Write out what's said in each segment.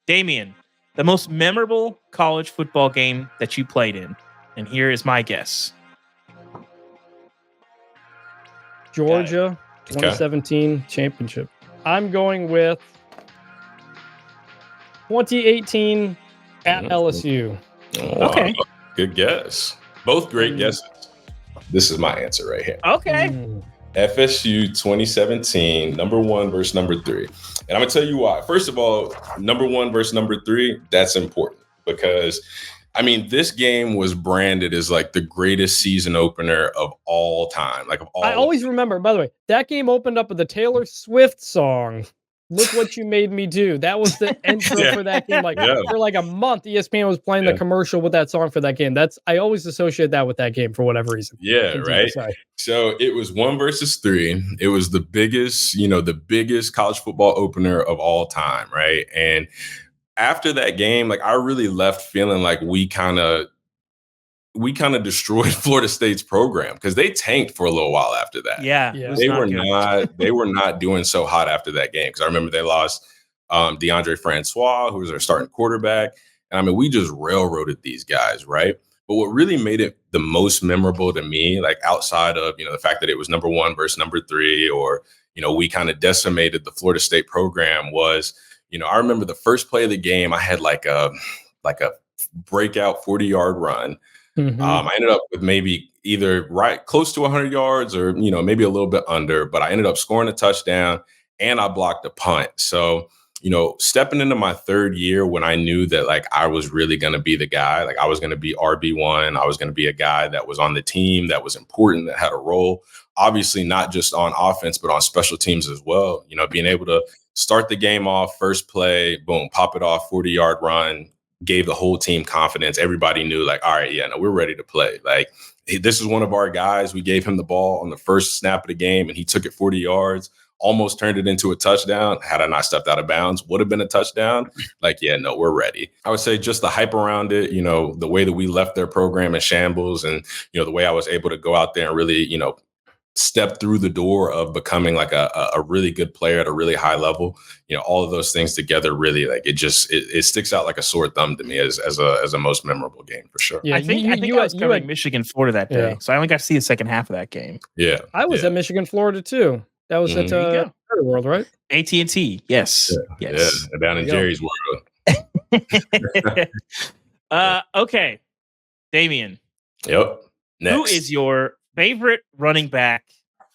Damien, the most memorable college football game that you played in. And here is my guess. Georgia 2017 championship. I'm going with 2018 at LSU. Wow. Okay. Good guess. Both great guesses. This is my answer right here. Okay. FSU 2017, number 1 versus number 3. And I'm going to tell you why. First of all, number 1 versus number 3, that's important because, I mean, this game was branded as like the greatest season opener of all time. I always remember, by the way, that game opened up with the Taylor Swift song. Look What You Made Me Do. That was the intro for that game. For like a month, ESPN was playing the commercial with that song for that game. I always associate that with that game for whatever reason. Yeah, right. So it was 1 versus 3. It was the biggest college football opener of all time, right? And after that game, I really left feeling like we kind of destroyed Florida State's program because they tanked for a little while after that. Yeah. They were not doing so hot after that game because I remember they lost DeAndre Francois, who was their starting quarterback. And I mean, we just railroaded these guys, right? But what really made it the most memorable to me, outside of, the fact that it was number 1 versus number 3, or, we kind of decimated the Florida State program was, I remember the first play of the game, I had like a breakout 40-yard run. Mm-hmm. I ended up with maybe either right close to 100 yards or, maybe a little bit under, but I ended up scoring a touchdown and I blocked a punt. So, stepping into my 3rd year when I knew that I was really going to be the guy, I was going to be RB1. I was going to be a guy that was on the team, that was important, that had a role, obviously not just on offense, but on special teams as well. Being able to start the game off, first play, boom, pop it off, 40-yard run, gave the whole team confidence. Everybody knew all right, we're ready to play. This is one of our guys. We gave him the ball on the first snap of the game and he took it 40 yards, almost turned it into a touchdown. Had I not stepped out of bounds, would have been a touchdown. We're ready. I would say just the hype around it, the way that we left their program in shambles and, the way I was able to go out there and really, step through the door of becoming a really good player at a really high level, all of those things together really it sticks out like a sore thumb to me as a most memorable game for sure. Yeah, I think I was covering Michigan, Florida that day. So I only got to see the second half of that game. Yeah. I was at Michigan, Florida too. That was at World, right? AT&T. Yes. Yeah, down in Jerry's World. Okay. Damien. Yep. Next. Who is your favorite running back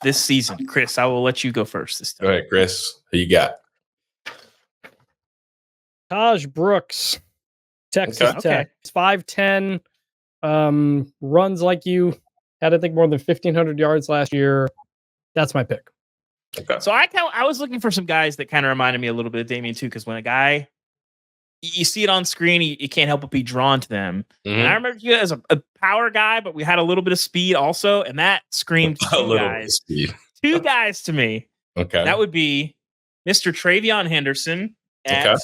this season? Chris, I will let you go first this time. Go ahead, Chris. Who you got? Taj Brooks, Texas Tech. 5'10", runs like you. Had, I think, more than 1,500 yards last year. That's my pick. Okay. So I was looking for some guys that kind of reminded me a little bit of Damien too, because when a guy, you see it on screen, you can't help but be drawn to them. Mm-hmm. And I remember you as a power guy, but we had a little bit of speed also, and that screamed two guys to me. Okay. That would be Mr. Travion Henderson at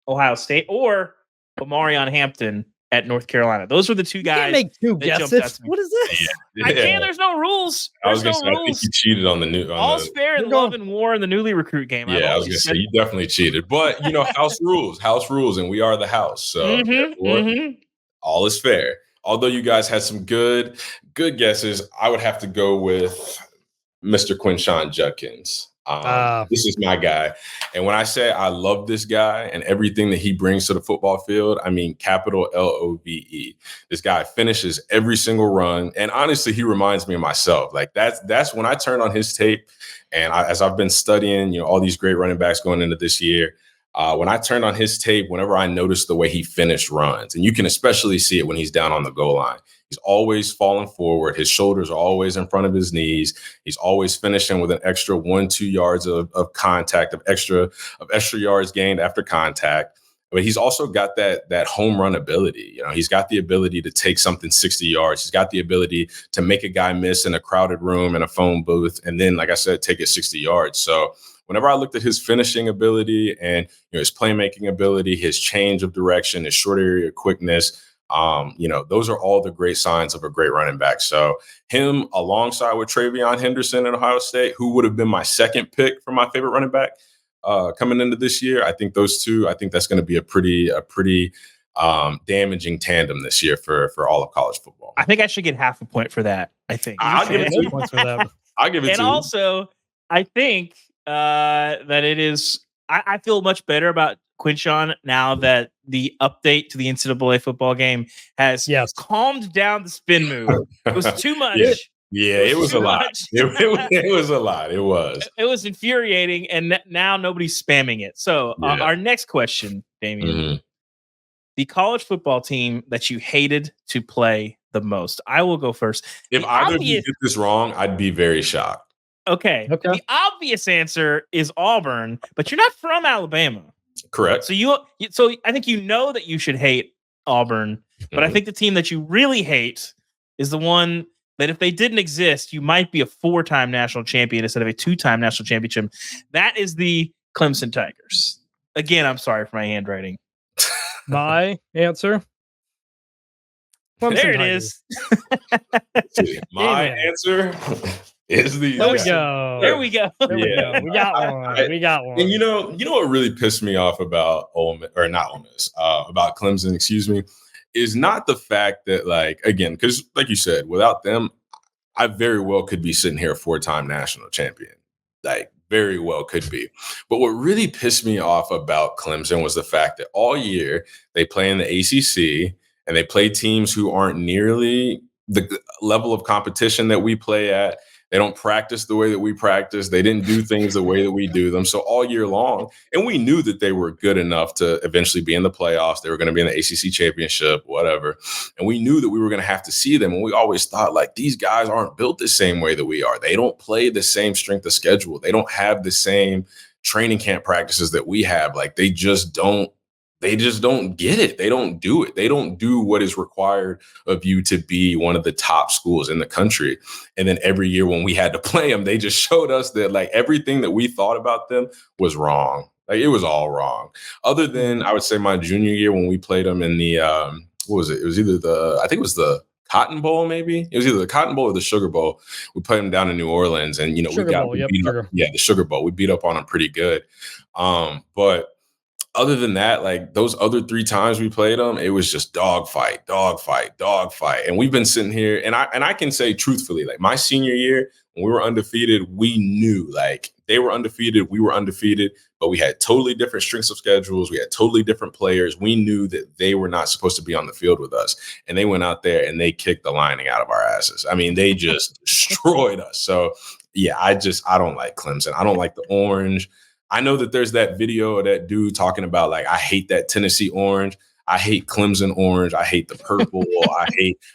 Ohio State or Omarion Hampton at North Carolina. Those were the two guys. You can't make two guesses. What is this? Yeah. I can't. There's no rules. I was going to say, I think you cheated on the new. All's fair in love and war in the newly recruit game. Yeah, I was going to say, you definitely cheated. But, house rules, and we are the house. So all is fair. Although you guys had some good guesses, I would have to go with Mr. Quinshawn Judkins. This is my guy. And when I say I love this guy and everything that he brings to the football field, I mean, capital LOVE. This guy finishes every single run. And honestly, he reminds me of myself. That's when I turn on his tape. And as I've been studying, all these great running backs going into this year, when I turned on his tape, whenever I noticed the way he finished runs, and you can especially see it when he's down on the goal line, he's always falling forward. His shoulders are always in front of his knees. He's always finishing with an extra 1-2 yards of contact, of extra yards gained after contact. But he's also got that home run ability. He's got the ability to take something 60 yards. He's got the ability to make a guy miss in a crowded room in a phone booth, and then, like I said, take it 60 yards. So whenever I looked at his finishing ability and his playmaking ability, his change of direction, his short area quickness, those are all the great signs of a great running back. So him alongside with Travion Henderson at Ohio State, who would have been my second pick for my favorite running back, coming into this year. I think those two. I think that's going to be a pretty damaging tandem this year for all of college football. I think I should get half a point for that. I think I'll give it 2 points for that. I'll give it 2. And also, I think that it is. I feel much better about Quinshon now that the update to the NCAA football game has calmed down the spin move. It was too much. It was a lot. It was a lot. It was. It was infuriating, and now nobody's spamming it. So our next question, Damien, the college football team that you hated to play the most. I will go first. If either of you get this wrong, I'd be very shocked. Okay. The obvious answer is Auburn, but you're not from Alabama. Correct. So I think you know that you should hate Auburn, but I think the team that you really hate is the one that if they didn't exist, you might be a 4-time national champion instead of a 2-time national championship. That is the Clemson Tigers. Again, I'm sorry for my handwriting. My answer. Clemson there Tigers. It is. My answer is the. There we go. There we go. We got one. And you know what really pissed me off about about Clemson, excuse me, is not the fact that, like, again, because like you said, without them, I very well could be sitting here a 4-time national champion. Like, very well could be. But what really pissed me off about Clemson was the fact that all year they play in the ACC and they play teams who aren't nearly the level of competition that we play at. They don't practice the way that we practice. They didn't do things the way that we do them. So all year long, and we knew that they were good enough to eventually be in the playoffs. They were going to be in the ACC championship, whatever. And we knew that we were going to have to see them. And we always thought, like, these guys aren't built the same way that we are. They don't play the same strength of schedule. They don't have the same training camp practices that we have. Like, they just don't get it. They don't do it. They don't do what is required of you to be one of the top schools in the country. And then every year when we had to play them, they just showed us that, like, everything that we thought about them was wrong. Like, it was all wrong. Other than, I would say, my junior year when we played them in the, what was it? It was either I think it was the Cotton Bowl, maybe. It was either the Cotton Bowl or the Sugar Bowl. We played them down in New Orleans, and, we beat up, the Sugar Bowl. We beat up on them pretty good. But other than that, like, those other 3 times we played them, it was just dogfight. And we've been sitting here, and I can say truthfully, like, my senior year when we were undefeated, we knew, like, they were undefeated, we were undefeated, but we had totally different strengths of schedules. We had totally different players. We knew that they were not supposed to be on the field with us, and they went out there and they kicked the lining out of our asses. I mean, they just destroyed us. So yeah, I don't like Clemson. I don't like the orange. I know that there's that video of that dude talking about, like, I hate that Tennessee orange. I hate Clemson orange. I hate the purple.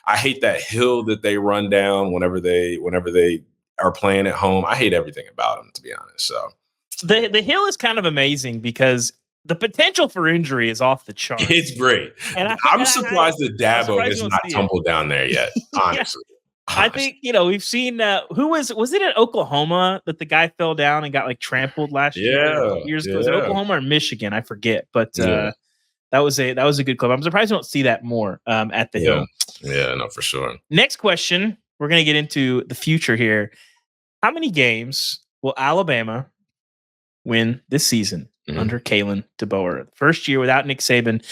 I hate that hill that they run down whenever they are playing at home. I hate everything about them, to be honest. So the hill is kind of amazing because the potential for injury is off the chart. It's great. And I'm surprised that Dabo has not tumbled down there yet, honestly. I think, we've seen who was it at Oklahoma that the guy fell down and got, like, trampled last year? Years ago. Was it Oklahoma or Michigan? I forget. But that was a good club. I'm surprised we don't see that more at the Hill. Yeah, no, for sure. Next question. We're going to get into the future here. How many games will Alabama win this season under Kalen DeBoer? First year without Nick Saban.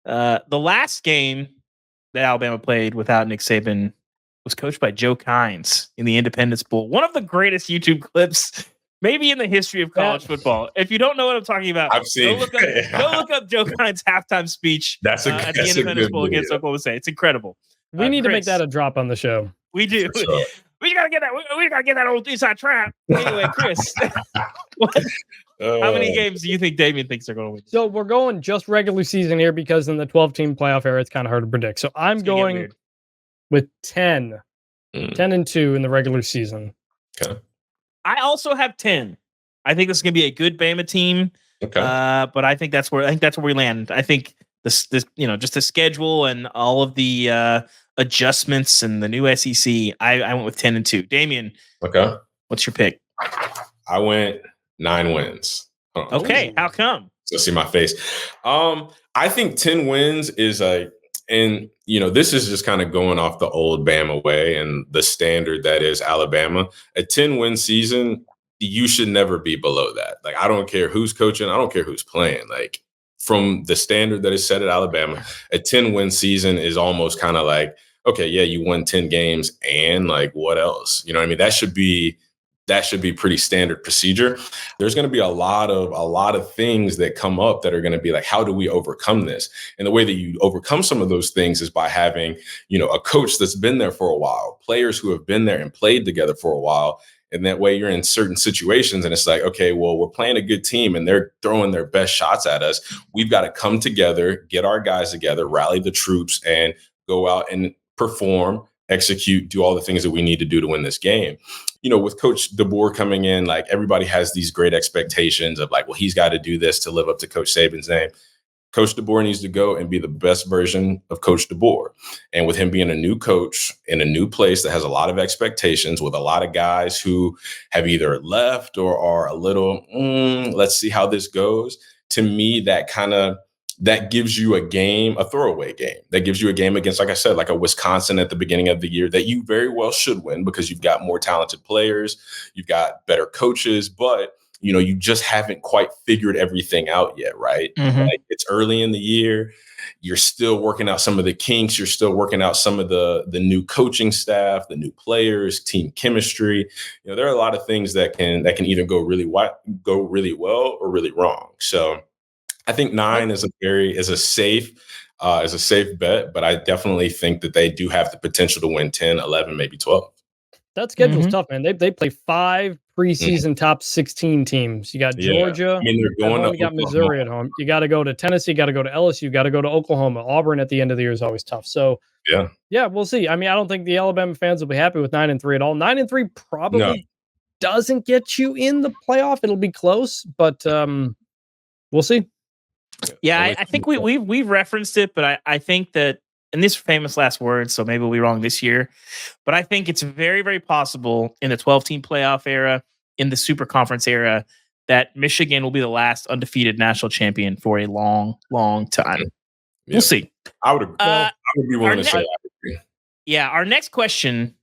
The last game that Alabama played without Nick Saban was coached by Joe Kynes in the Independence Bowl. One of the greatest YouTube clips maybe in the history of college football. If you don't know what I'm talking about, I've seen. Go look up Joe Kynes' halftime speech at the Independence Bowl against Oklahoma State. It's incredible. We need to make that a drop on the show. We do. Sure. We gotta get that. We gotta get that old Eastside Trap. Anyway, Chris, how many games do you think Damien thinks they're going to win? So we're going just regular season here because in the 12-team playoff era, it's kind of hard to predict. So I'm going with 10. 10-2 in the regular season. Okay. I also have 10. I think this is going to be a good Bama team. Okay. But I think that's where we land. I think this just the schedule and all of the adjustments and the new SEC. I went with 10-2. Damien. Okay. What's your pick? I went 9 wins. Okay. Ooh. How come? So see my face. I think 10 wins is and this is just kind of going off the old Bama way and the standard that is Alabama. A 10-win season, you should never be below that. Like, I don't care who's coaching. I don't care who's playing. Like, from the standard that is set at Alabama, a 10-win season is almost kind of like, okay, yeah, you won 10 games and like, what else? You know what I mean? That should be pretty standard procedure. There's going to be a lot of things that come up that are going to be like, how do we overcome this? And the way that you overcome some of those things is by having, a coach that's been there for a while, players who have been there and played together for a while. And that way you're in certain situations and it's like, okay, well, we're playing a good team and they're throwing their best shots at us. We've got to come together, get our guys together, rally the troops, and go out and perform, execute, do all the things that we need to do to win this game. With Coach DeBoer coming in, like, everybody has these great expectations of like, well, he's got to do this to live up to Coach Saban's name. Coach DeBoer needs to go and be the best version of Coach DeBoer. And with him being a new coach in a new place that has a lot of expectations, with a lot of guys who have either left or are a little, let's see how this goes. To me, that gives you a throwaway game. That gives you a game against, like I said, like a Wisconsin at the beginning of the year that you very well should win because you've got more talented players, you've got better coaches, but you just haven't quite figured everything out yet, right? Mm-hmm. Like, it's early in the year. You're still working out some of the kinks. You're still working out some of the new coaching staff, the new players, team chemistry. There are a lot of things that can either go really well or really wrong. So I think 9 is a safe bet, but I definitely think that they do have the potential to win 10, 11, maybe 12. That schedule's tough, man. They play 5 preseason top 16 teams. You got Georgia. I mean, they're going you got Missouri at home. You got to go to Tennessee. You got to go to LSU. You got to go to Oklahoma. Auburn at the end of the year is always tough. So yeah, we'll see. I mean, I don't think the Alabama fans will be happy with 9-3 at all. 9-3 probably doesn't get you in the playoff. It'll be close, but we'll see. Yeah, I think we've referenced it, but I think that, and these are famous last words, so maybe we'll be wrong this year, but I think it's very, very possible in the 12-team playoff era, in the Super Conference era, that Michigan will be the last undefeated national champion for a long, long time. Yeah. We'll see. I would be willing to say I agree. Yeah, our next question,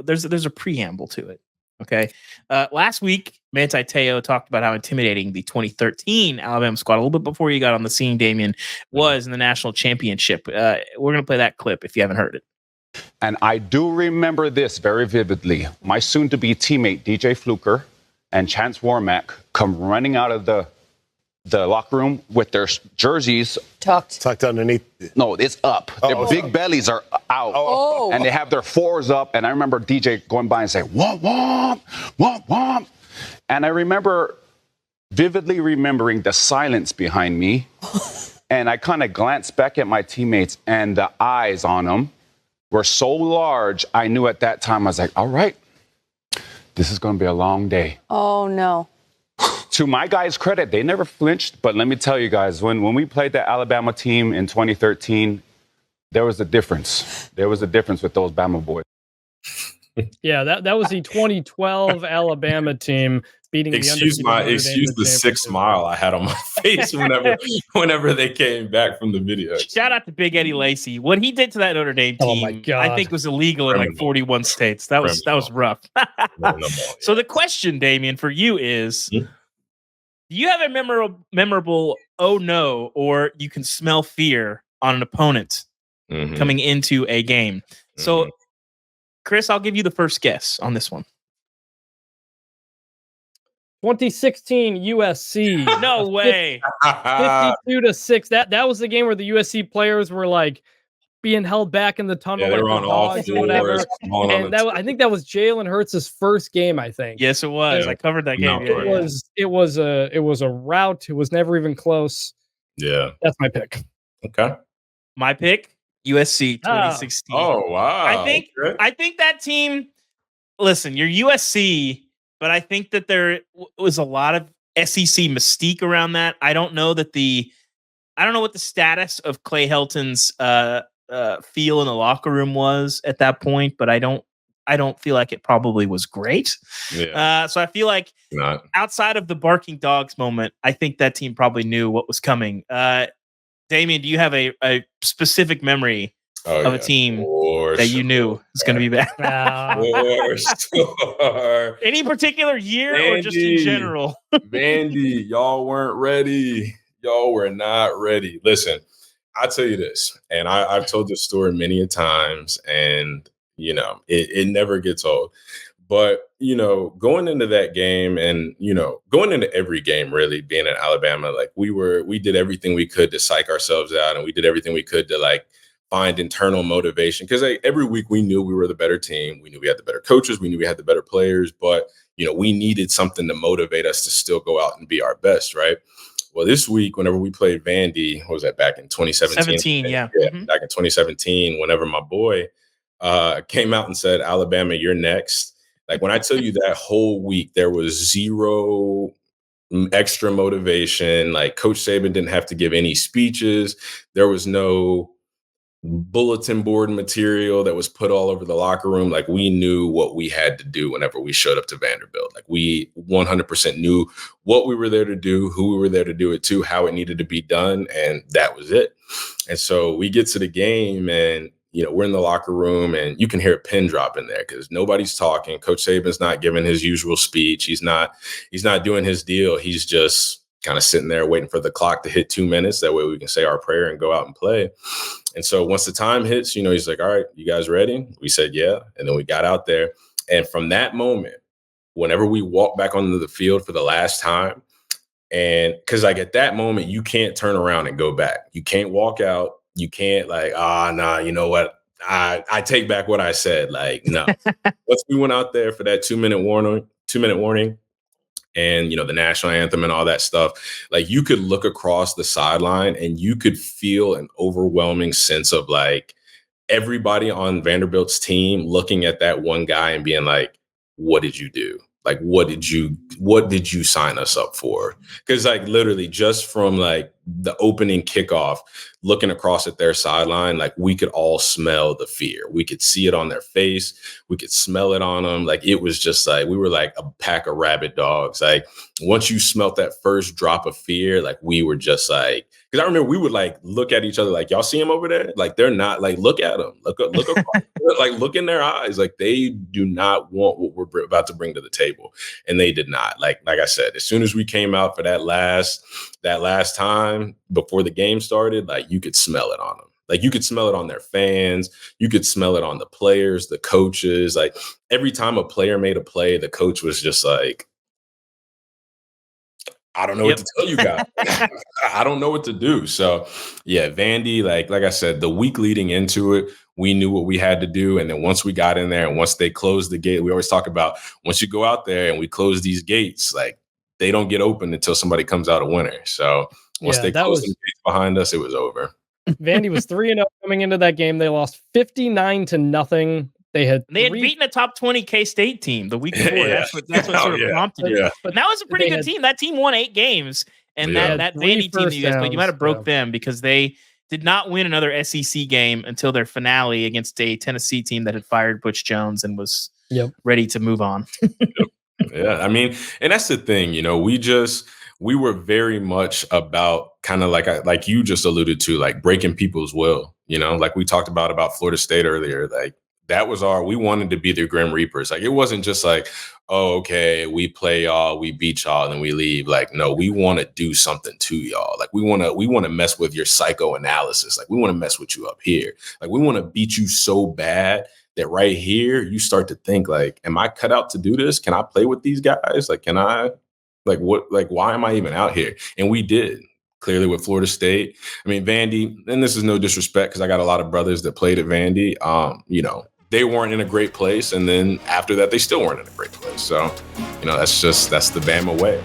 there's a preamble to it. Okay. Last week, Manti Te'o talked about how intimidating the 2013 Alabama squad, a little bit before you got on the scene, Damien, was in the national championship. We're going to play that clip if you haven't heard it. And I do remember this very vividly. My soon-to-be teammate, DJ Fluker, and Chance Warmack come running out of the locker room with their jerseys tucked underneath. No, it's up. Their big bellies are out. And they have their fours up. And I remember DJ going by and saying, womp, womp, womp, womp. And I remember vividly remembering the silence behind me. And I kind of glanced back at my teammates, and the eyes on them were so large, I knew at that time, I was like, all right, this is going to be a long day. Oh, no. To my guys' credit, they never flinched. But let me tell you guys, when we played the Alabama team in 2013, there was a difference. There was a difference with those Bama boys. Yeah, that was the 2012 Alabama team beating excuse the 6 smile I had on my face whenever they came back from the video. Shout out to Big Eddie Lacy. What he did to that Notre Dame team, my God, I think was illegal in like 41 states. That was rough. So the question, Damien, for you is, do you have a memorable oh no, or you can smell fear on an opponent coming into a game? So Chris, I'll give you the first guess on this one. 2016 USC. No way. 52-6. That was the game where the USC players were like being held back in the tunnel. Yeah, they were on all floors. And I think that was Jalen Hurts' first game, I think. Yes, it was. I covered that game. It was a rout. It was never even close. Yeah. That's my pick. Okay. My pick, USC 2016. Oh, wow. I think that team, listen, you're USC, but I think that there was a lot of SEC mystique around that. I don't know what the status of Clay Helton's feel in the locker room was at that point, but I don't feel like it probably was great. Yeah. So I feel like outside of the barking dogs moment, I think that team probably knew what was coming. Damien, do you have a specific memory of a team that you knew was going to be bad? Sure. Any particular year or just in general? Vandy, y'all weren't ready. Y'all were not ready. Listen, I'll tell you this, and I've told this story many a times, and, it never gets old. But, going into that game and, going into every game, really being in Alabama, like we did everything we could to psych ourselves out, and we did everything we could to like find internal motivation. Because every week we knew we were the better team. We knew we had the better coaches. We knew we had the better players. But, we needed something to motivate us to still go out and be our best, right? Well, this week, whenever we played Vandy, what was that, back in 2017? Yeah. Back in 2017, whenever my boy came out and said, Alabama, you're next. Like, when I tell you that whole week, there was zero extra motivation. Like, Coach Saban didn't have to give any speeches. There was no bulletin board material that was put all over the locker room. Like, we knew what we had to do whenever we showed up to Vanderbilt. Like, we 100% knew what we were there to do, who we were there to do it to, how it needed to be done. And that was it. And so we get to the game and, we're in the locker room and you can hear a pin drop in there because nobody's talking. Coach Saban's not giving his usual speech. He's not doing his deal. He's just kind of sitting there waiting for the clock to hit 2 minutes. That way we can say our prayer and go out and play. And so once the time hits, he's like, all right, you guys ready? We said, yeah. And then we got out there. And from that moment, whenever we walked back onto the field for the last time, and because like at that moment, you can't turn around and go back. You can't walk out. You can't like, nah, you know what? I take back what I said. Like, no. Once we went out there for that 2 minute warning, and, the national anthem and all that stuff, like you could look across the sideline and you could feel an overwhelming sense of like everybody on Vanderbilt's team looking at that one guy and being like, what did you do? Like, what did you sign us up for? Because like literally just from like the opening kickoff, looking across at their sideline, like we could all smell the fear. We could see it on their face. We could smell it on them. Like it was just like, we were like a pack of rabid dogs. Like once you smelt that first drop of fear, like we were just like, because I remember we would like look at each other like, y'all see him over there? Like they're not like, look at them. Look across, like look in their eyes. Like they do not want what we're about to bring to the table. And they did not. Like I said, as soon as we came out for that last time before the game started, like you could smell it on them. Like you could smell it on their fans. You could smell it on the players, the coaches. Like every time a player made a play, the coach was just like, I don't know what to tell you guys. I don't know what to do. So yeah, Vandy, like I said, the week leading into it, we knew what we had to do. And then once we got in there and once they closed the gate, we always talk about once you go out there and we close these gates, like they don't get open until somebody comes out a winner. So once they closed the gates behind us, it was over. Vandy was 3-0 coming into that game. They lost 59-0. They had beaten a top 20 K-State team the week before. Yeah. That's what sort of prompted it. But that was a pretty good team. That team won 8 games. And that Vandy team you guys played, you might have broke them because they did not win another SEC game until their finale against a Tennessee team that had fired Butch Jones and was ready to move on. Yeah, I mean, and that's the thing, we were very much about kind of like you just alluded to, like breaking people's will, like we talked about Florida State earlier, like that was we wanted to be the Grim Reapers. Like, it wasn't just like, oh, okay, we play y'all, we beat y'all, and then we leave. Like, no, we want to do something to y'all. Like, we want to mess with your psychoanalysis. Like, we want to mess with you up here. Like, we want to beat you so bad that right here, you start to think like, am I cut out to do this? Can I play with these guys? Like, can I, like, what, like, why am I even out here? And we did. Clearly with Florida State. I mean, Vandy, and this is no disrespect because I got a lot of brothers that played at Vandy. They weren't in a great place. And then after that, they still weren't in a great place. So, that's the Bama way.